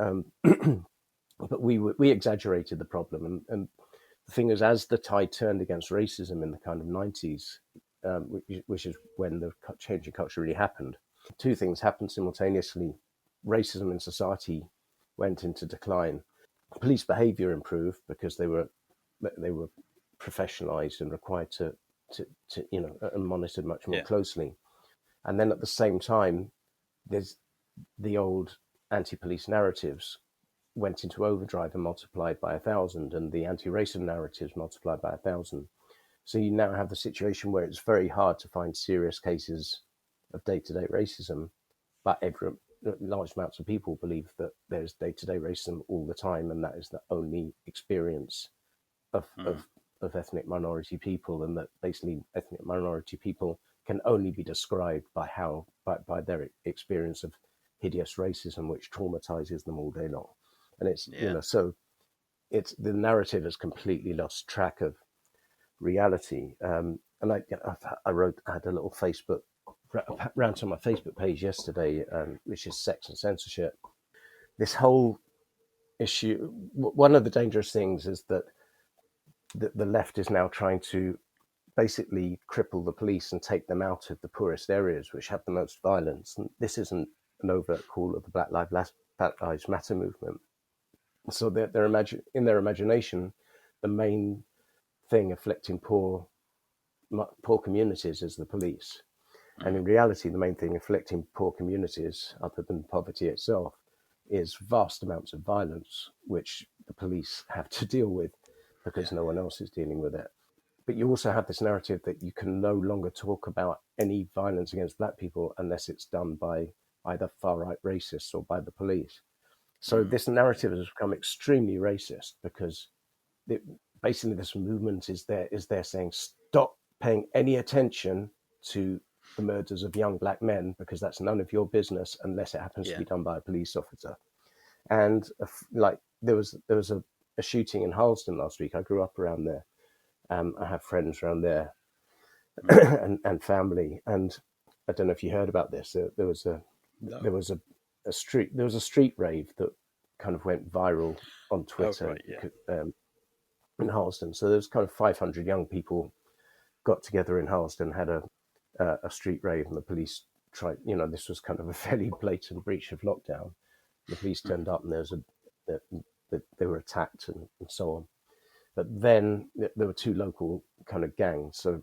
But we exaggerated the problem. And the thing is, as the tide turned against racism in the kind of 90s, which is when the change in culture really happened, two things happened simultaneously. Racism in society went into decline. Police behavior improved because they were professionalized and required to and monitored much more closely. And then at the same time, there's the old anti-police narratives went into overdrive and multiplied by 1,000, and the anti-racism narratives multiplied by 1,000. So you now have the situation where it's very hard to find serious cases of day-to-day racism, but large amounts of people believe that there's day-to-day racism all the time, and that is the only experience of ethnic minority people, and that basically ethnic minority people can only be described by their experience of hideous racism, which traumatizes them all day long. And it's so it's the narrative has completely lost track of reality. And I had a little Facebook rant on my Facebook page yesterday, which is sex and censorship. This whole issue. One of the dangerous things is that the left is now trying to basically cripple the police and take them out of the poorest areas, which have the most violence. And this isn't an overt call of the Black Lives Matter movement. So in their imagination, the main thing afflicting poor communities is the police. And in reality, the main thing afflicting poor communities, other than poverty itself, is vast amounts of violence, which the police have to deal with because no one else is dealing with it. But you also have this narrative that you can no longer talk about any violence against black people unless it's done by either far-right racists or by the police. So this narrative has become extremely racist because basically this movement is there saying, stop paying any attention to the murders of young black men because that's none of your business unless it happens to be done by a police officer. And like there was a shooting in Harlesden last week. I grew up around there. I have friends around there and family. And I don't know if you heard about this. There was a street rave that kind of went viral on Twitter in Harlesden. So there was kind of 500 young people got together in Harlesden, had a street rave, and the police tried. This was kind of a fairly blatant breach of lockdown. The police turned up, and they were attacked and so on. But then there were two local kind of gangs, so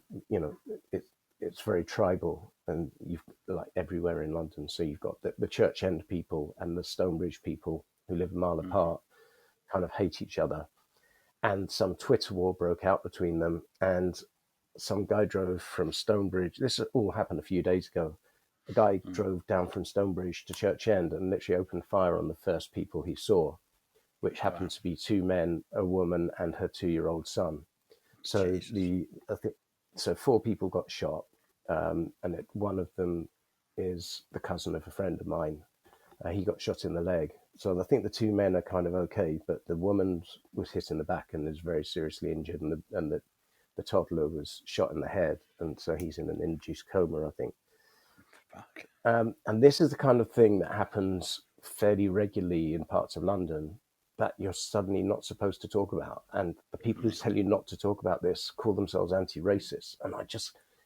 it's very tribal, and you've like everywhere in London. So you've got the Church End people and the Stonebridge people who live a mile apart, kind of hate each other, and some Twitter war broke out between them. And some guy drove from Stonebridge. This all happened a few days ago. A guy drove down from Stonebridge to Church End and literally opened fire on the first people he saw, which happened to be two men, a woman, and her 2-year-old son. So so 4 people got shot, and one of them is the cousin of a friend of mine. He got shot in the leg. So I think the 2 men are kind of okay, but the woman was hit in the back and is very seriously injured, and the toddler was shot in the head, and so he's in an induced coma, I think. Fuck. And this is the kind of thing that happens fairly regularly in parts of London that you're suddenly not supposed to talk about. And the people who tell you not to talk about this call themselves anti-racist. And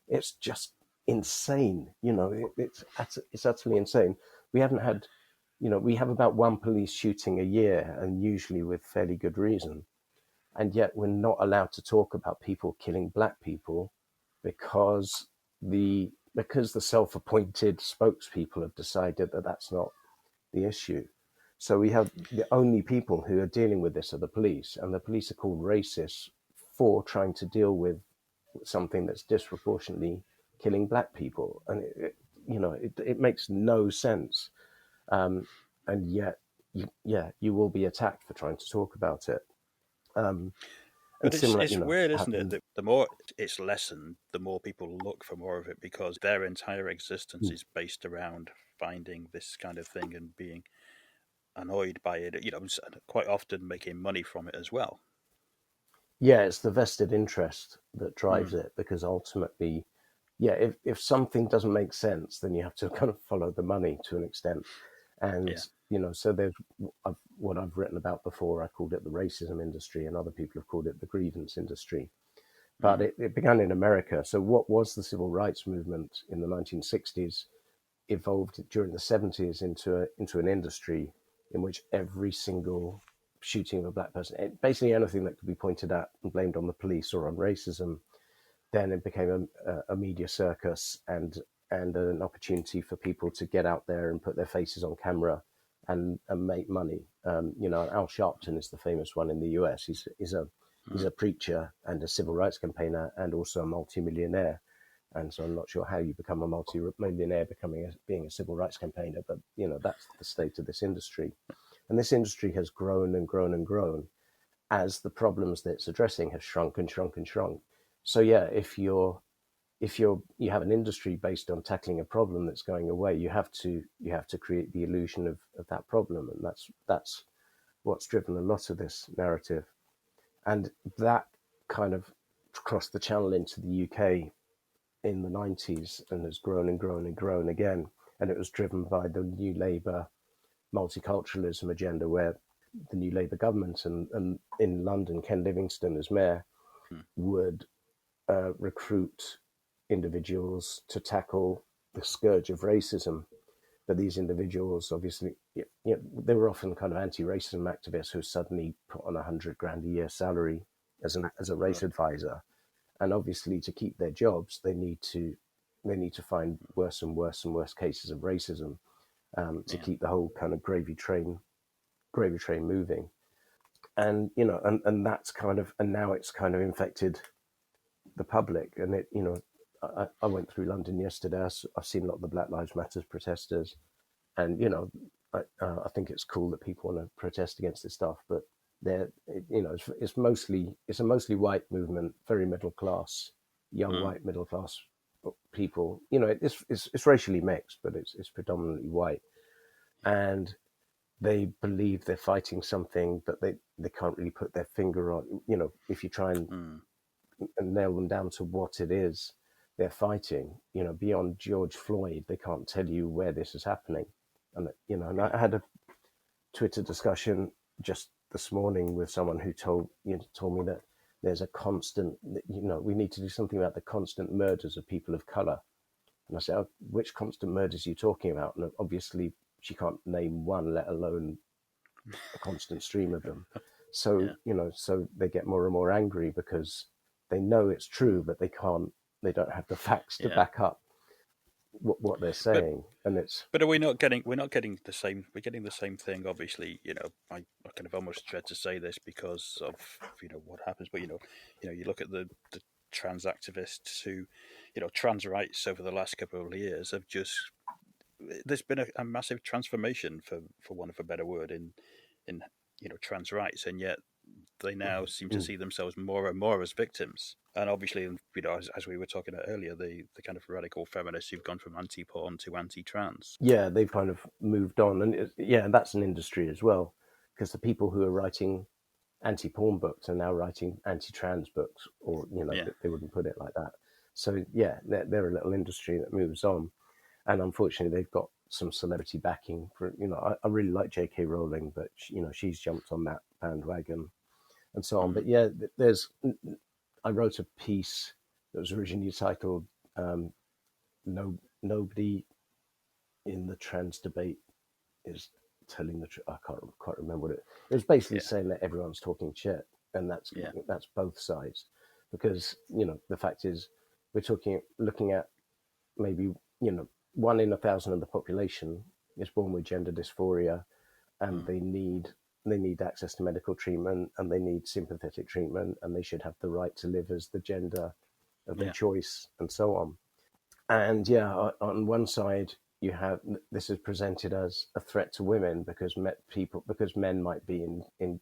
it's just insane. It's utterly insane. We haven't had, we have about 1 police shooting a year, and usually with fairly good reason. And yet we're not allowed to talk about people killing black people because the self-appointed spokespeople have decided that that's not the issue. So we have the only people who are dealing with this are the police, and the police are called racists for trying to deal with something that's disproportionately killing black people. And it makes no sense. And yet, you will be attacked for trying to talk about it. But it's weird, isn't it? That the more it's lessened, the more people look for more of it because their entire existence is based around finding this kind of thing and being annoyed by it. Quite often making money from it as well. Yeah, it's the vested interest that drives it because ultimately, if something doesn't make sense, then you have to kind of follow the money to an extent. And so there's what I've written about before. I called it the racism industry, and other people have called it the grievance industry. But it began in America. So what was the civil rights movement in the 1960s evolved during the 70s into an industry in which every single shooting of a black person, basically anything that could be pointed at and blamed on the police or on racism, then it became a media circus and an opportunity for people to get out there and put their faces on camera and make money. Al Sharpton is the famous one in the US. He's a preacher and a civil rights campaigner and also a multi-millionaire. And so I'm not sure how you become a multi-millionaire being a civil rights campaigner, but that's the state of this industry. And this industry has grown and grown and grown as the problems that it's addressing have shrunk and shrunk and shrunk. So if you have an industry based on tackling a problem that's going away, you have to create the illusion of that problem, and that's what's driven a lot of this narrative. And that kind of crossed the channel into the UK in the 90s and has grown and grown and grown again. And it was driven by the New Labour multiculturalism agenda, where the new Labour government, and in London, Ken Livingstone as mayor would recruit individuals to tackle the scourge of racism. But these individuals, obviously, they were often kind of anti-racism activists who suddenly put on $100,000 a year salary as a race advisor, and obviously to keep their jobs, they need to find worse and worse and worse cases of racism to keep the whole kind of gravy train moving. And and that's kind of, and now it's kind of infected the public. And it, I went through London yesterday. I've seen a lot of the Black Lives Matter protesters, and I think it's cool that people want to protest against this stuff, but it's a mostly white movement, very middle class, young white middle class people. It's racially mixed, but it's predominantly white, and they believe they're fighting something that they can't really put their finger on. If you try and nail them down to what it is they're fighting, beyond George Floyd, they can't tell you where this is happening. And and I had a Twitter discussion just this morning with someone who told me that there's a constant, we need to do something about the constant murders of people of color. And I said, which constant murders are you talking about? And obviously she can't name one, let alone a constant stream of them. So, so they get more and more angry because they know it's true, but they don't have the facts to back up what they're saying. But are we're getting the same, we're getting the same thing, obviously. I kind of almost dread to say this because of what happens, but you look at the trans activists who, trans rights over the last couple of years have just, there's been a massive transformation, for want of a better word, in trans rights, and yet they now seem to see themselves more and more as victims. And obviously, as we were talking about earlier, the kind of radical feminists who've gone from anti-porn to anti-trans. Yeah, they've kind of moved on, and that's an industry as well, because the people who are writing anti-porn books are now writing anti-trans books, or they wouldn't put it like that. So yeah, they're a little industry that moves on, and unfortunately, they've got some celebrity backing. For I really like J.K. Rowling, but she's jumped on that bandwagon, and so on. But yeah, I wrote a piece that was originally titled "Nobody in the trans debate is telling the truth." I can't quite remember what it was. Basically saying that everyone's talking shit, and that's both sides, because the fact is we're looking at maybe 1 in 1,000 of the population is born with gender dysphoria, and they need access to medical treatment, and they need sympathetic treatment, and they should have the right to live as the gender of their choice, and so on. And on one side you have, this is presented as a threat to women because men might be in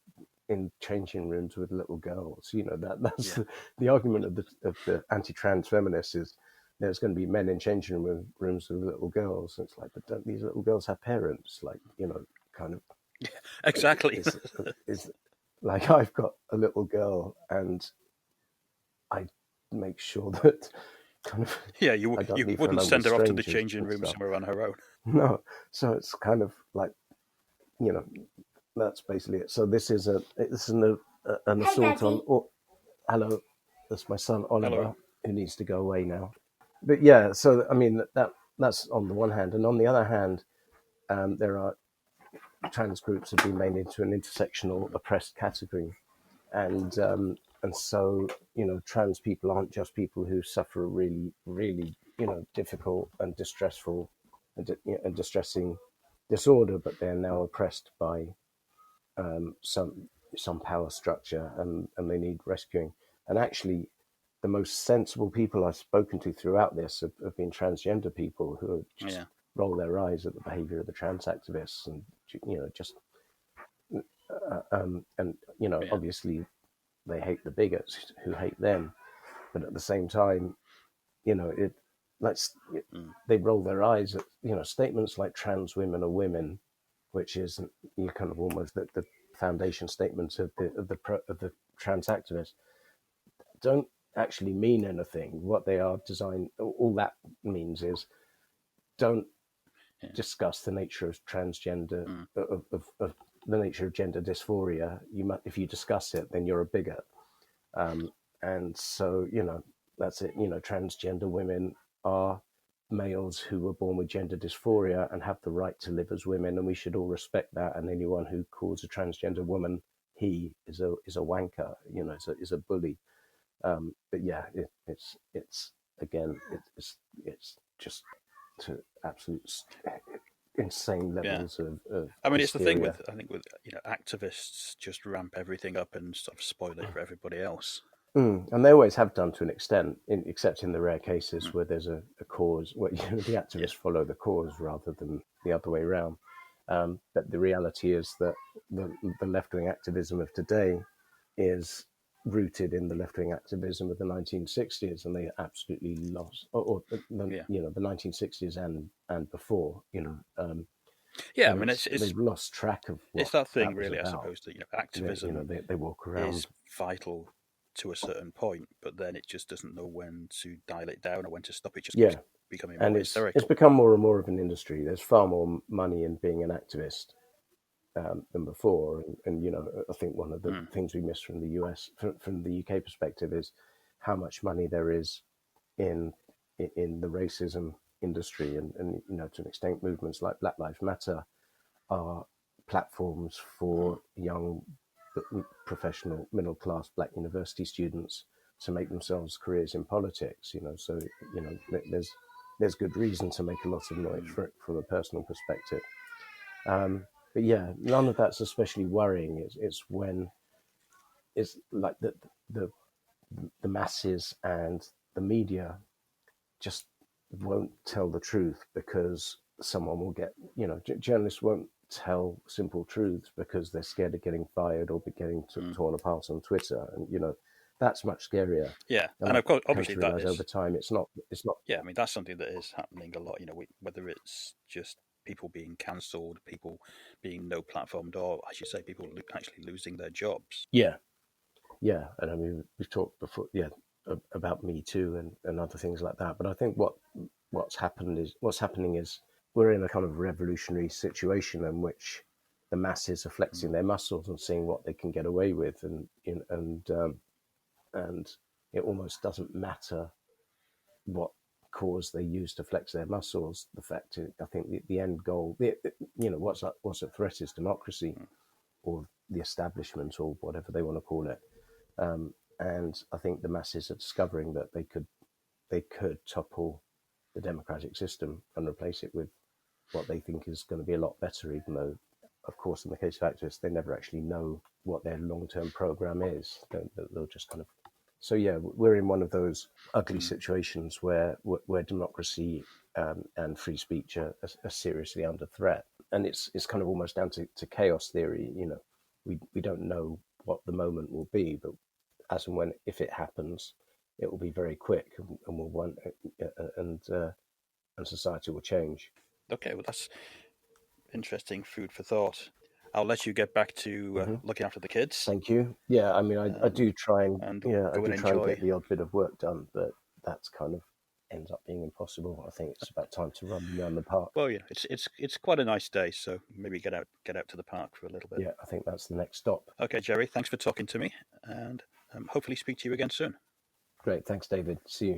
changing rooms with little girls. That's the argument of the anti-trans feminists is there's going to be men in changing rooms with little girls. And it's like, but don't these little girls have parents? Like, kind of. Exactly. Is like, I've got a little girl, and I make sure that kind of you wouldn't send her off to the changing room somewhere on her own. No, so it's kind of like, that's basically it. So this is an assault on. Oh, hello, that's my son Oliver. Hello. Who needs to go away now. But yeah, so I mean that's on the one hand, and on the other hand, there are trans groups have been made into an intersectional oppressed category, and so trans people aren't just people who suffer a really, really difficult and distressful and distressing disorder, but they're now oppressed by some power structure, and they need rescuing. And actually, the most sensible people I've spoken to throughout this have been transgender people who just roll their eyes at the behavior of the trans activists, and obviously they hate the bigots who hate them, but at the same time, they roll their eyes at statements like "trans women are women," which is kind of almost the foundation statements of the trans activists, don't actually mean anything. What they are designed, all that means is don't discuss the nature of transgender, of the nature of gender dysphoria, if you discuss it, then you're a bigot. And so, that's it. Transgender women are males who were born with gender dysphoria and have the right to live as women, and we should all respect that. And anyone who calls a transgender woman he is a wanker, is a bully. But yeah, it's again, it's just to absolute insane levels of I mean, it's the thing hysteria. with activists just ramp everything up and sort of spoil it for everybody else. And they always have done to an extent, except in the rare cases where there's a cause, where the activists follow the cause rather than the other way around. But the reality is that the left-wing activism of today is rooted in the left-wing activism of the 1960s, and they absolutely lost, the 1960s and before. Yeah, I mean, they've lost track of what it's that thing, that was really. about. I suppose that activism they walk around is vital to a certain point, but then it just doesn't know when to dial it down or when to stop. It just keeps becoming more hysterical. It's become more and more of an industry. There's far more money in being an activist than before, and I think one of the things we miss from the US, from the UK perspective, is how much money there is in the racism industry, and to an extent, movements like Black Lives Matter are platforms for young professional middle class Black university students to make themselves careers in politics. So there's good reason to make a lot of noise from a personal perspective. But yeah, none of that's especially worrying. It's when it's like the masses and the media just won't tell the truth because someone will get, journalists won't tell simple truths because they're scared of getting fired or getting torn apart on Twitter. And, that's much scarier. Yeah. And of course, Come obviously to that realize is, over time, it's not. yeah, I mean, that's something that is happening a lot, whether it's just people being cancelled, people being no platformed, or I should say people actually losing their jobs. Yeah. And I mean, we've talked before, about Me Too and other things like that. But I think what's happening is we're in a kind of revolutionary situation in which the masses are flexing their muscles and seeing what they can get away with, and it almost doesn't matter what cause they use to flex their muscles. The fact is, I think the end goal, what's at threat is democracy, or the establishment, or whatever they want to call it. And I think the masses are discovering that they could topple the democratic system and replace it with what they think is going to be a lot better, even though, of course, in the case of activists, they never actually know what their long-term program is. They'll just kind of... So yeah, we're in one of those ugly situations where democracy and free speech are seriously under threat, and it's kind of almost down to chaos theory. We don't know what the moment will be, but as and when, if it happens, it will be very quick, and we'll want, and society will change. Okay, well, that's interesting food for thought. I'll let you get back to looking after the kids. Thank you. Yeah, I mean, I do try and and get the odd bit of work done, but that's kind of ends up being impossible. I think it's about time to run around the park. Well, yeah, it's quite a nice day, so maybe get out to the park for a little bit. Yeah, I think that's the next stop. Okay, Jerry, thanks for talking to me, and hopefully speak to you again soon. Great, thanks, David. See you.